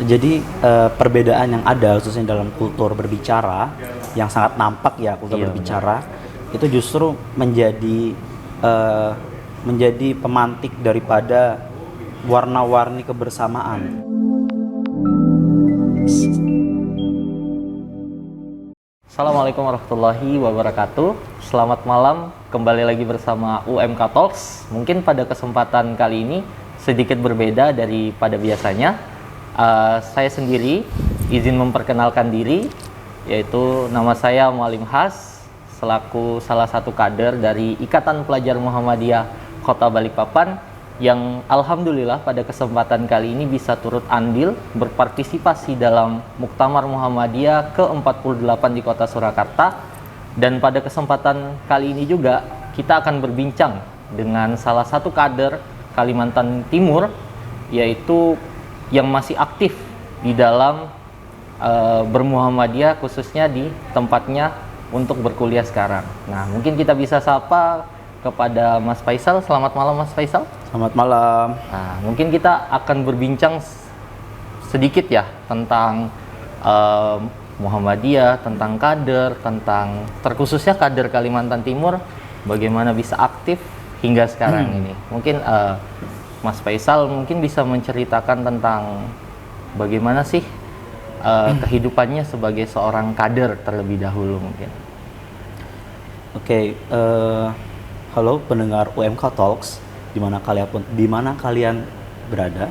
Jadi perbedaan yang ada khususnya dalam kultur berbicara yang sangat nampak ya kultur berbicara itu justru menjadi pemantik daripada warna-warni kebersamaan. Assalamualaikum warahmatullahi wabarakatuh. Selamat malam, kembali lagi bersama UMK Talks. Mungkin pada kesempatan kali ini sedikit berbeda daripada biasanya. Saya sendiri izin memperkenalkan diri, yaitu nama saya Mualim Has, selaku salah satu kader dari Ikatan Pelajar Muhammadiyah Kota Balikpapan, yang alhamdulillah pada kesempatan kali ini bisa turut andil berpartisipasi dalam Muktamar Muhammadiyah ke-48 di Kota Surakarta. Dan pada kesempatan kali ini juga kita akan berbincang dengan salah satu kader Kalimantan Timur, yaitu yang masih aktif di dalam bermuhammadiyah, khususnya di tempatnya untuk berkuliah sekarang. Nah, mungkin kita bisa sapa kepada Mas Faisal. Selamat malam Mas Faisal. Selamat malam. Nah, mungkin kita akan berbincang sedikit ya tentang Muhammadiyah, tentang kader, tentang terkhususnya kader Kalimantan Timur, bagaimana bisa aktif hingga sekarang ini. Mungkin Mas Faisal mungkin bisa menceritakan tentang bagaimana sih kehidupannya sebagai seorang kader terlebih dahulu mungkin. Oke, halo pendengar UMK Talks, di mana kalian berada.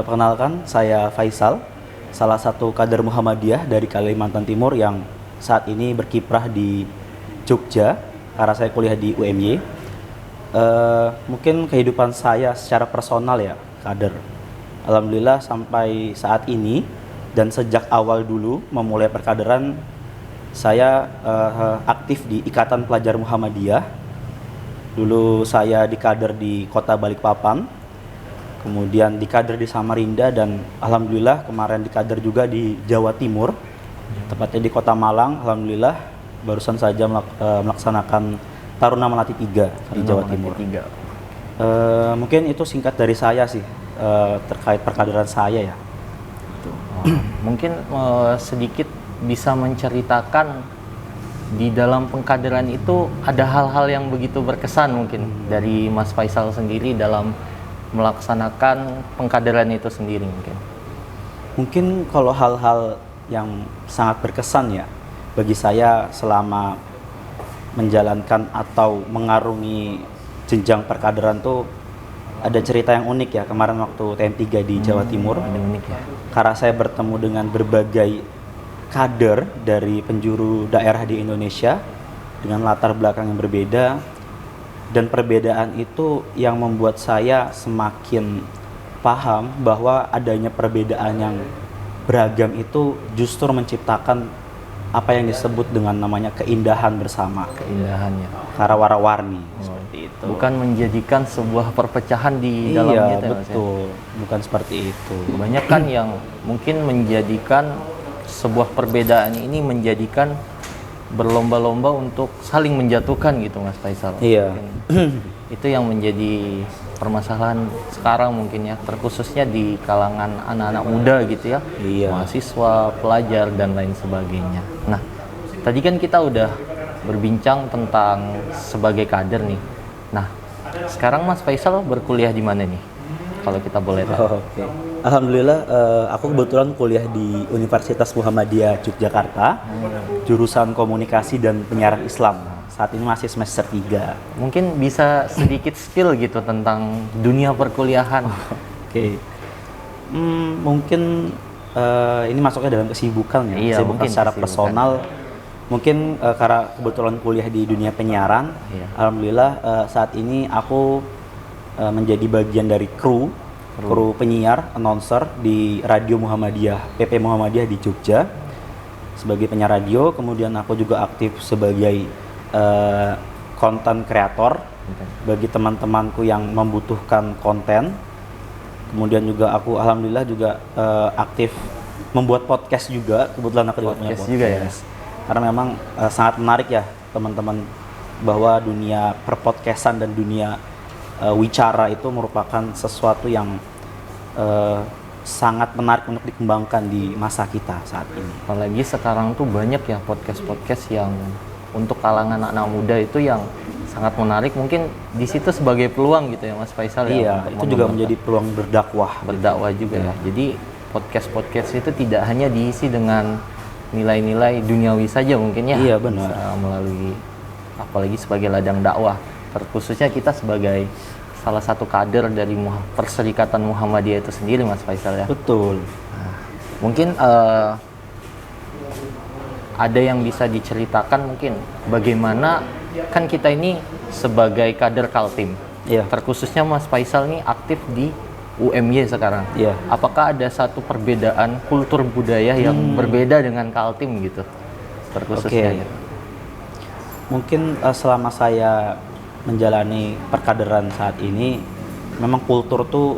Perkenalkan, saya Faisal, salah satu kader Muhammadiyah dari Kalimantan Timur yang saat ini berkiprah di Jogja karena saya kuliah di UMY. Mungkin kehidupan saya secara personal ya, kader. Alhamdulillah sampai saat ini dan sejak awal dulu memulai perkaderan, saya aktif di Ikatan Pelajar Muhammadiyah. Dulu saya dikader di Kota Balikpapan, kemudian dikader di Samarinda, dan alhamdulillah kemarin dikader juga di Jawa Timur, tepatnya di Kota Malang. Alhamdulillah barusan saja melaksanakan Taruna Melati 3 di Jawa Timur. Mungkin itu singkat dari saya sih terkait perkaderan saya ya. Mungkin sedikit bisa menceritakan di dalam pengkaderan itu ada hal-hal yang begitu berkesan mungkin dari Mas Faisal sendiri dalam melaksanakan pengkaderan itu sendiri mungkin. Mungkin kalau hal-hal yang sangat berkesan ya bagi saya selama menjalankan atau mengarungi jenjang perkaderan tuh ada cerita yang unik ya. Kemarin waktu TM3 di Jawa Timur, Unik ya. karena saya bertemu dengan berbagai kader dari penjuru daerah di Indonesia dengan latar belakang yang berbeda, dan perbedaan itu yang membuat saya semakin paham bahwa adanya perbedaan yang beragam itu justru menciptakan apa yang disebut dengan namanya keindahan bersama. Keindahannya. Karena warna-warni seperti itu. Bukan menjadikan sebuah perpecahan di dalamnya. Iya, betul. Bukan seperti itu. Banyak kan yang mungkin menjadikan sebuah perbedaan ini menjadikan berlomba-lomba untuk saling menjatuhkan gitu Mas Faisal. Iya. Itu yang menjadi permasalahan sekarang mungkin ya, terkhususnya di kalangan anak-anak muda gitu ya. Iya. Mahasiswa, pelajar dan lain sebagainya. Nah, tadi kan kita udah berbincang tentang sebagai kader nih. Nah, sekarang Mas Faisal berkuliah di mana nih? Kalau kita boleh tahu. Oke. Alhamdulillah aku kebetulan kuliah di Universitas Muhammadiyah Yogyakarta, jurusan Komunikasi dan Penyiaran Islam. Saat ini masih semester 3. Mungkin bisa sedikit spill gitu tentang dunia perkuliahan. Oke. Mungkin ini masuknya dalam kesibukan ya. Iya, kesibukan secara personal. Mungkin karena kebetulan kuliah di dunia penyiaran. Iya. Alhamdulillah saat ini aku menjadi bagian dari kru penyiar, announcer di Radio Muhammadiyah, PP Muhammadiyah di Jogja sebagai penyiar radio. Kemudian aku juga aktif sebagai konten kreator bagi teman-temanku yang membutuhkan konten. Kemudian juga aku alhamdulillah juga aktif membuat podcast juga. Kebetulan aku juga punya podcast juga ya. Karena memang sangat menarik ya teman-teman, bahwa dunia perpodcastan dan dunia wicara itu merupakan sesuatu yang sangat menarik untuk dikembangkan di masa kita saat ini. Apalagi sekarang tuh banyak ya podcast-podcast yang untuk kalangan anak muda itu yang sangat menarik, mungkin di situ sebagai peluang gitu ya Mas Faisal ya. Iya, itu juga menjadi peluang berdakwah juga ya. Jadi podcast-podcast itu tidak hanya diisi dengan nilai-nilai duniawi saja mungkin ya. Iya, benar. Bisa melalui, apalagi sebagai ladang dakwah. Terkhususnya kita sebagai salah satu kader dari Perserikatan Muhammadiyah itu sendiri Mas Faisal ya. Betul. Nah, mungkin ada yang bisa diceritakan mungkin bagaimana, kan kita ini sebagai kader Kaltim. Iya. Terkhususnya Mas Faisal ini aktif di UMY sekarang. Iya. Apakah ada satu perbedaan kultur budaya yang berbeda dengan Kaltim gitu? Terkhususnya. Oke. Mungkin selama saya menjalani perkaderan saat ini, memang kultur tuh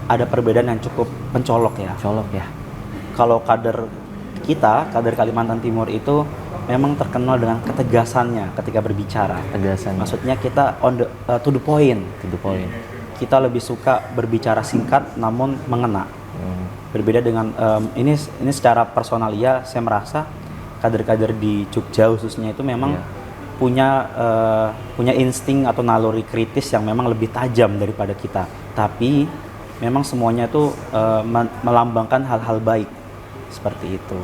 ada perbedaan yang cukup mencolok ya. Colok ya. Kalau kader Kalimantan Timur itu memang terkenal dengan ketegasannya ketika berbicara. Tegasan. Maksudnya kita to the point. To the point. Kita lebih suka berbicara singkat namun mengena. Berbeda dengan ini secara personalia, saya merasa kader-kader di Jogja khususnya itu memang punya insting atau naluri kritis yang memang lebih tajam daripada kita. Tapi memang semuanya itu melambangkan hal-hal baik seperti itu.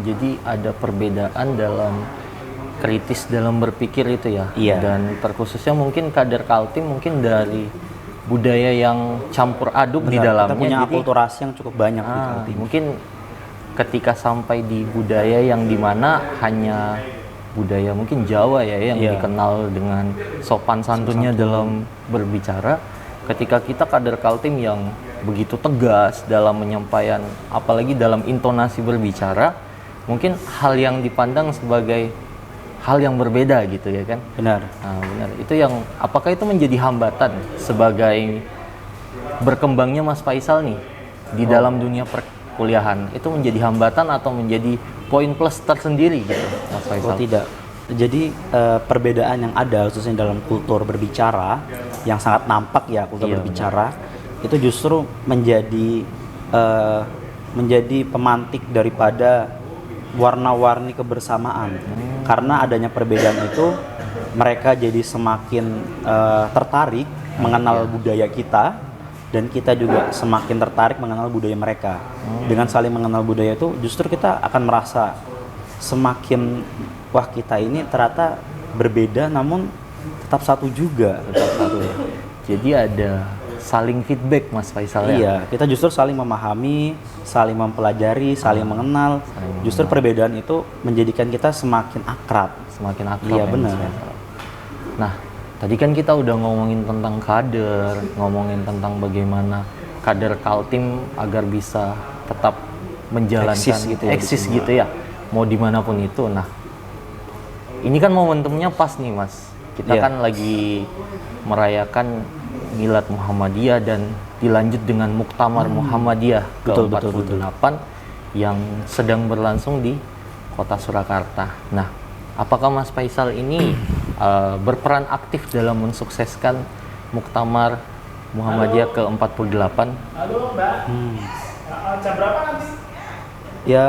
Jadi ada perbedaan dalam kritis dalam berpikir itu ya. Iya. Dan terkhususnya mungkin kader Kaltim mungkin dari budaya yang campur aduk di Benar, dalamnya. kita punya Jadi, akulturasi yang cukup banyak di Kaltim. mungkin ketika sampai di budaya yang dimana hanya budaya mungkin Jawa ya yang dikenal dengan sopan santunnya dalam berbicara, ketika kita kader Kaltim yang begitu tegas dalam menyampaikan, apalagi dalam intonasi berbicara, mungkin hal yang dipandang sebagai hal yang berbeda gitu ya kan. Benar. Nah, benar. Itu yang, apakah itu menjadi hambatan sebagai berkembangnya Mas Faisal nih di dalam dunia perkuliahan? Itu menjadi hambatan atau menjadi poin plus tersendiri gitu Mas Faisal? Oh tidak. Jadi perbedaan yang ada khususnya dalam kultur berbicara yang sangat nampak ya, kultur berbicara itu justru menjadi pemantik daripada warna-warni kebersamaan. Karena adanya perbedaan itu, mereka jadi semakin tertarik mengenal budaya kita, dan kita juga semakin tertarik mengenal budaya mereka. Dengan saling mengenal budaya itu, justru kita akan merasa semakin, wah kita ini ternyata berbeda namun tetap satu juga. Tetap satu ya. Jadi ada saling feedback Mas Faisal ya? Iya, kita justru saling memahami, saling mempelajari, saling mengenal. Justru perbedaan itu menjadikan kita semakin akrab. Semakin akrab. Iya, ya, benar. Mas Faisal. Nah, tadi kan kita udah ngomongin tentang kader, ngomongin tentang bagaimana kader Kaltim agar bisa tetap menjalankan eksis gitu ya, mau dimanapun itu. Nah, ini kan momentumnya pas nih Mas. Kita kan lagi merayakan Milad Muhammadiyah dan dilanjut dengan Muktamar Muhammadiyah ke-48 yang sedang berlangsung di Kota Surakarta. Nah, apakah Mas Faisal ini berperan aktif dalam mensukseskan Muktamar Muhammadiyah ke-48? Jam berapa nanti? Ya,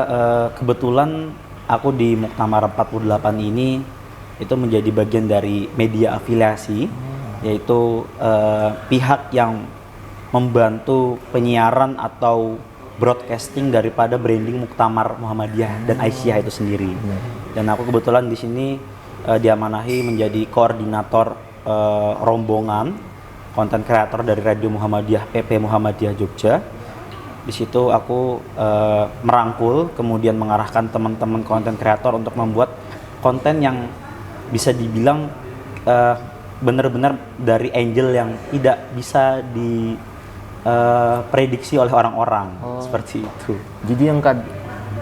kebetulan aku di Muktamar 48 ini itu menjadi bagian dari media afiliasi, yaitu pihak yang membantu penyiaran atau broadcasting daripada branding Muktamar Muhammadiyah dan Aisyah itu sendiri. Dan aku kebetulan di sini diamanahi menjadi koordinator rombongan konten kreator dari Radio Muhammadiyah PP Muhammadiyah Jogja. Di situ aku merangkul, kemudian mengarahkan teman-teman konten kreator untuk membuat konten yang bisa dibilang benar-benar dari angel yang tidak bisa diprediksi oleh orang-orang. Seperti itu. Jadi yang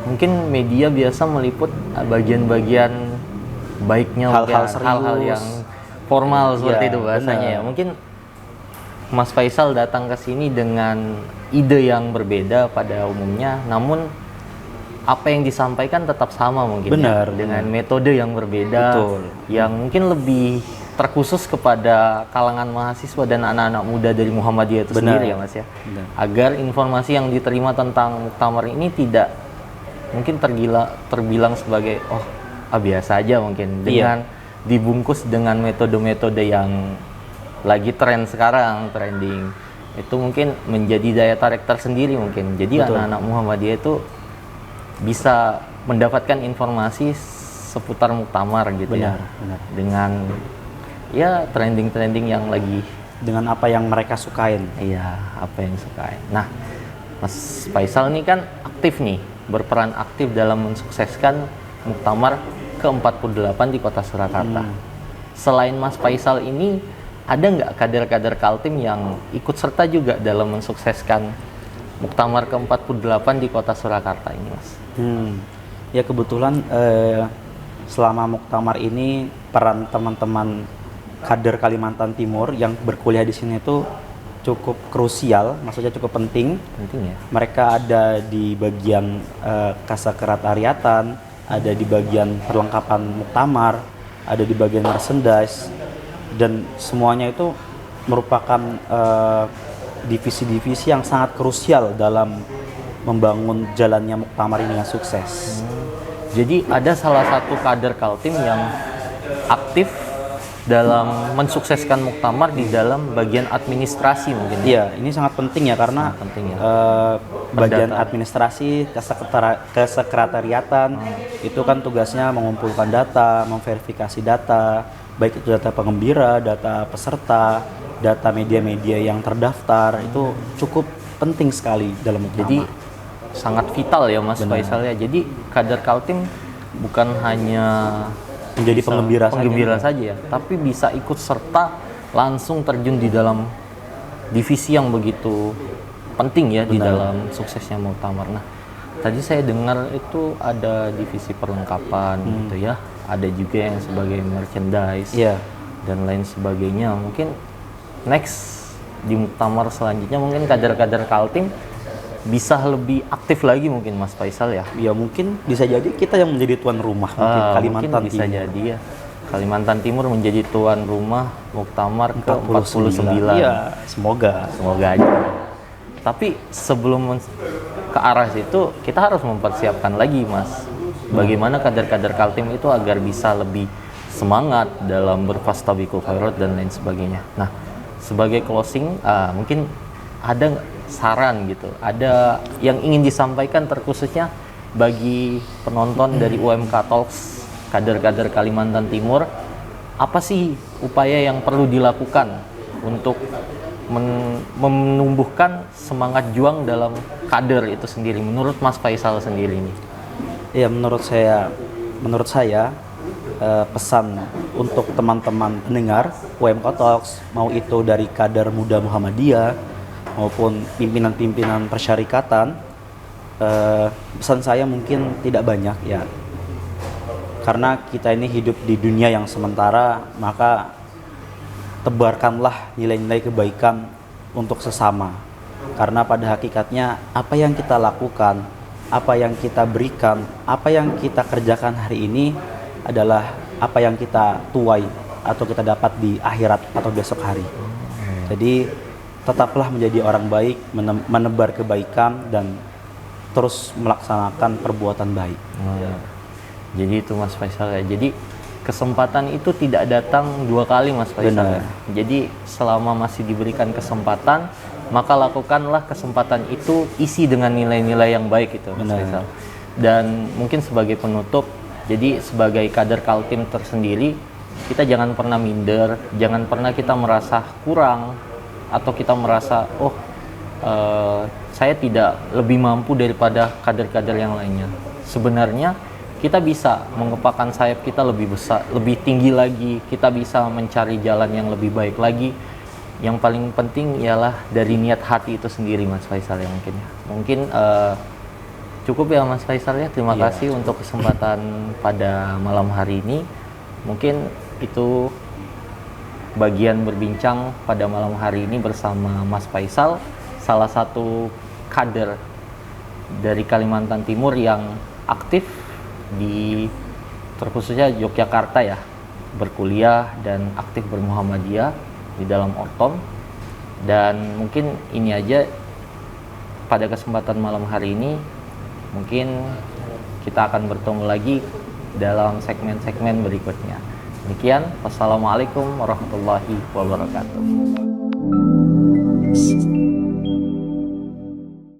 mungkin media biasa meliput bagian-bagian baiknya, hal-hal serius, hal-hal yang formal seperti ya, itu bahasanya benar. ya. Mungkin Mas Faisal datang ke sini dengan ide yang berbeda pada umumnya, namun apa yang disampaikan tetap sama mungkin. Benar, ya, dengan metode yang berbeda. Betul. Yang mungkin lebih terkhusus kepada kalangan mahasiswa dan anak-anak muda dari Muhammadiyah itu Benar. sendiri ya Mas ya. Benar. Agar informasi yang diterima tentang muktamar ini tidak mungkin terbilang sebagai biasa aja mungkin, dengan dibungkus dengan metode-metode yang lagi tren sekarang, trending. Itu mungkin menjadi daya tarik tersendiri mungkin. Jadi Betul. anak-anak Muhammadiyah itu bisa mendapatkan informasi seputar muktamar gitu ya. Benar. Dengan ya trending-trending yang lagi Dengan apa yang mereka sukain. apa yang sukain. Nah, Mas Faisal ini kan aktif nih, berperan aktif dalam mensukseskan muktamar ke-48 di Kota Surakarta. Selain Mas Faisal ini, ada nggak kader-kader Kaltim yang ikut serta juga dalam mensukseskan muktamar ke-48 di Kota Surakarta ini, Mas? Ya kebetulan selama muktamar ini peran teman-teman kader Kalimantan Timur yang berkuliah di sini itu cukup krusial, maksudnya cukup penting. Penting ya. Mereka ada di bagian kesekretariatan, ada di bagian perlengkapan muktamar, ada di bagian merchandise, dan semuanya itu merupakan divisi-divisi yang sangat krusial dalam membangun jalannya muktamar ini dengan sukses. Jadi ada salah satu kader Kaltim yang aktif dalam mensukseskan muktamar di dalam bagian administrasi mungkin. Iya, ini sangat penting ya karena Sangat penting ya. bagian Perdata. administrasi, kesekretariatan itu kan tugasnya mengumpulkan data, memverifikasi data, baik itu data pengembira, data peserta, data media-media yang terdaftar, itu cukup penting sekali dalam muktamar. Jadi sangat vital ya Mas Faisal ya. Jadi kader Kaltim bukan hanya menjadi bisa penggembira saja ya, tapi bisa ikut serta langsung terjun di dalam divisi yang begitu penting ya di dalam suksesnya muktamar. Nah, tadi saya dengar itu ada divisi perlengkapan gitu ya, ada juga yang sebagai merchandise dan lain sebagainya. Mungkin next di muktamar selanjutnya mungkin kader-kader Kaltim bisa lebih aktif lagi mungkin Mas Faisal ya. Ya mungkin bisa jadi kita yang menjadi tuan rumah mungkin Kalimantan mungkin bisa Timur. jadi ya. Kalimantan Timur menjadi tuan rumah muktamar ke-49. Iya, semoga. Semoga aja. Tapi sebelum ke arah situ, kita harus mempersiapkan lagi Mas. Bagaimana kader-kader Kaltim itu agar bisa lebih semangat dalam berfastabiqul khairat dan lain sebagainya. Nah, sebagai closing, mungkin ada nggak saran gitu, ada yang ingin disampaikan terkhususnya bagi penonton dari UMK Talks, kader-kader Kalimantan Timur, apa sih upaya yang perlu dilakukan untuk menumbuhkan semangat juang dalam kader itu sendiri menurut Mas Faisal sendiri ini? Ya menurut saya pesan untuk teman-teman pendengar UMK Talks, mau itu dari kader muda Muhammadiyah maupun pimpinan-pimpinan persyarikatan, pesan saya mungkin tidak banyak ya, karena kita ini hidup di dunia yang sementara, maka tebarkanlah nilai-nilai kebaikan untuk sesama, karena pada hakikatnya apa yang kita lakukan, apa yang kita berikan, apa yang kita kerjakan hari ini adalah apa yang kita tuai atau kita dapat di akhirat atau besok hari. Jadi tetaplah menjadi orang baik, menebar kebaikan dan terus melaksanakan perbuatan baik. Jadi itu Mas Faisal ya. Jadi kesempatan itu tidak datang dua kali Mas Faisal. Benar. Jadi selama masih diberikan kesempatan, maka lakukanlah kesempatan itu isi dengan nilai-nilai yang baik itu Mas Faisal. Dan mungkin sebagai penutup, jadi sebagai kader Kaltim tersendiri, kita jangan pernah minder, jangan pernah kita merasa kurang atau kita merasa saya tidak lebih mampu daripada kader-kader yang lainnya. Sebenarnya kita bisa mengepakkan sayap kita lebih besar, lebih tinggi lagi. Kita bisa mencari jalan yang lebih baik lagi. Yang paling penting ialah dari niat hati itu sendiri Mas Faisal ya mungkin. Mungkin cukup ya Mas Faisal ya. Terima kasih untuk kesempatan pada malam hari ini. Mungkin itu bagian berbincang pada malam hari ini bersama Mas Faisal, salah satu kader dari Kalimantan Timur yang aktif di terkhususnya Yogyakarta ya. berkuliah dan aktif bermuhammadiyah di dalam Ortom. Dan mungkin ini aja pada kesempatan malam hari ini. Mungkin kita akan bertemu lagi dalam segmen-segmen berikutnya. Demikian, wassalamualaikum warahmatullahi wabarakatuh.